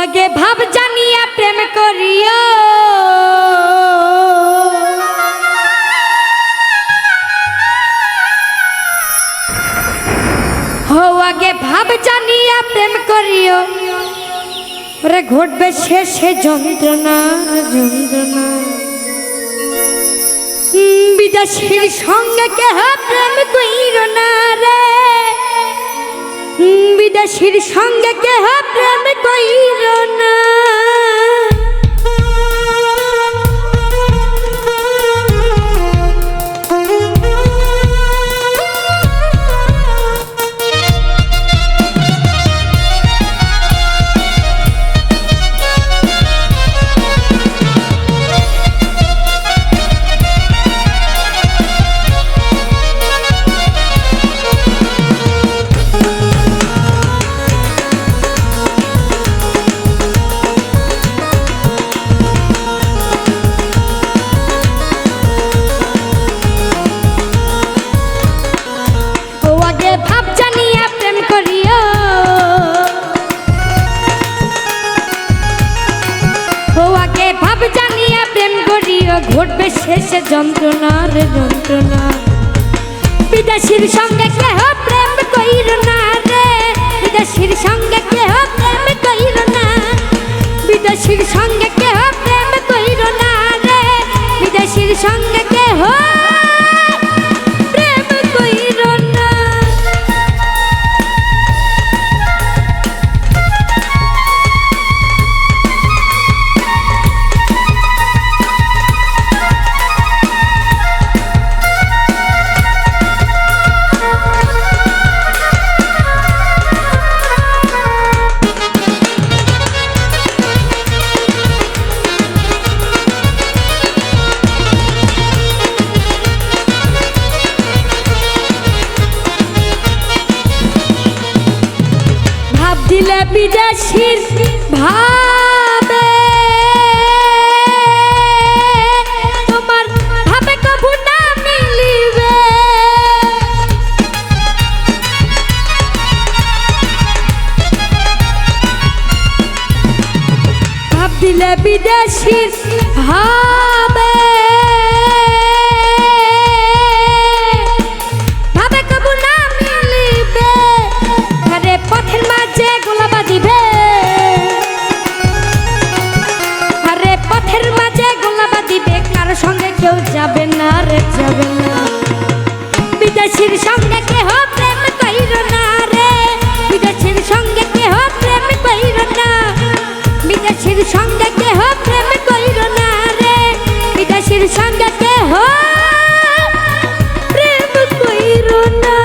আগে ভাব জানিয়া প্রেম করিও, হো আগে ভাব জানিয়া প্রেম করিও, ওরে ঘটবে শেষে যন্ত্রণা যন্ত্রণা। বিদেশীর সঙ্গে কেহ প্রেম কইর না রে, বিদেশীর সঙ্গে কেহ প্রেম কইর না। ঘটবে শেষে যন্ত্রণার যন্ত্রণা। বিদেশীর সঙ্গে কেহ প্রেম কইর না রে, বিদেশীর সঙ্গে কেহ প্রেম কইর না, বিদেশীর সঙ্গে কেহ প্রেম কইর না রে, বিদেশীর সঙ্গে কেহ প্রেম কইর না। দিলে বিদেশীর ভাবে তোমার ভাবে কবু না মিলিবে, ভাব দিলে বিদেশীর ভাবে ভাবে কবু না মিলিবে। আরে পথের মাঝে গোলাবা দিবে, আরে পথের মাঝে গোলাবা দিবে, কারো সঙ্গে কেউ যাবে না রে যাবে না। বিদেশীর সঙ্গে কেহ প্রেম কইর না রে, বিদেশীর সঙ্গে কেহ প্রেম কইর না, বিদেশীর সঙ্গে কেহ প্রেম কইর না রে, বিদেশীর সঙ্গে কেহ প্রেম কইর না।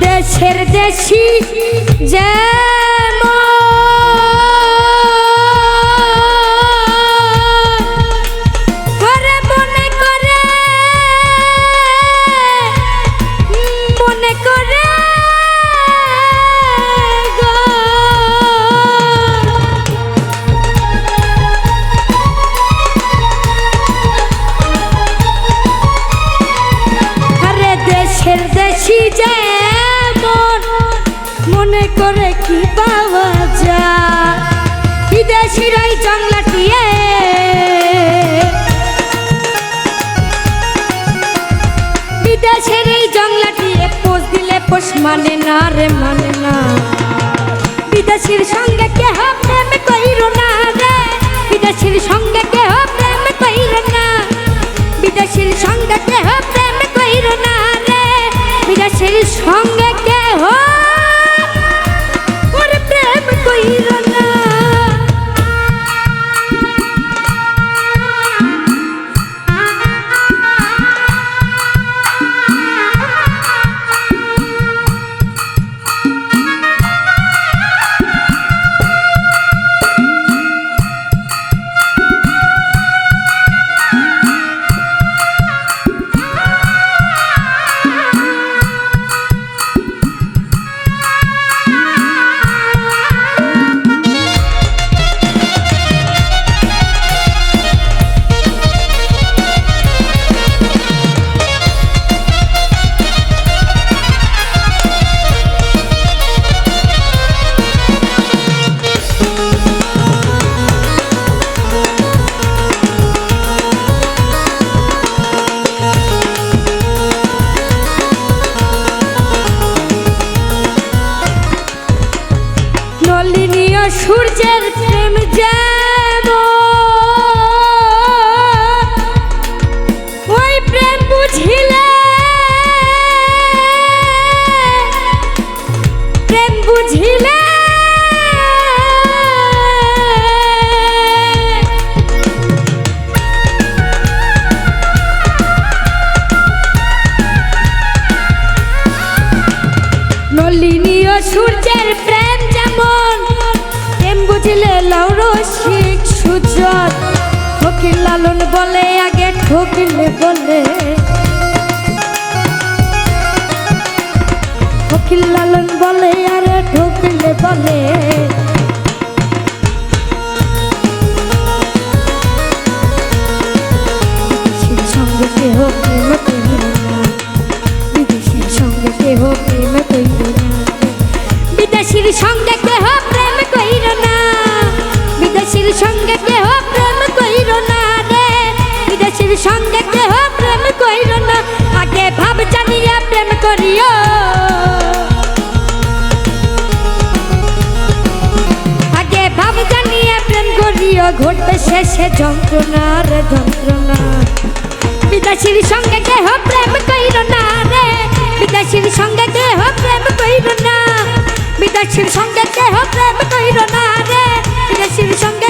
দেশের দেশি যেমন করে মনে করে মনে করে গো, আরে দেশের দেশি যে মনে করে কি পাওয়া যায়, বিদেশির ওই জংলাটিয়ে বিদেশের এই জংলাটিয়ে পোষ দিলে পোষ মানে না রে মানে না। বিদেশির সঙ্গে কেহ প্রেম কইর না রে, বিদেশির সঙ্গে কেহ প্রেম কইর না, বিদেশির সঙ্গে কেহ প্রেম কইর না রে, বিদেশির সঙ্গে কেহ ঠকিলে বলে ফকির লালন বলে আরে ঠকিলে বলে বিদেশির সঙ্গে কেহ প্রেম করিল না বিদেশির সঙ্গে কেহ প্রেম করিল না বিদেশির সঙ্গে কেহ প্রেম করিল না বিদেশির সঙ্গে কেহ প্রেম করিল না রে বিদেশির সঙ্গে কেহ প্রেম করিল না আগে ভাব জানিয়া প্রেম করিও আগে ভাব জানিয়া প্রেম করিও ঘটবে শেষে যন্ত্রণা রে যন্ত্রণা বিদেশির সঙ্গে কেহ প্রেম করিল না রে বিদেশির সঙ্গে কেহ প্রেম করিল না বিদেশির সঙ্গে কেহ প্রেম করিল না রে বিদেশির সঙ্গে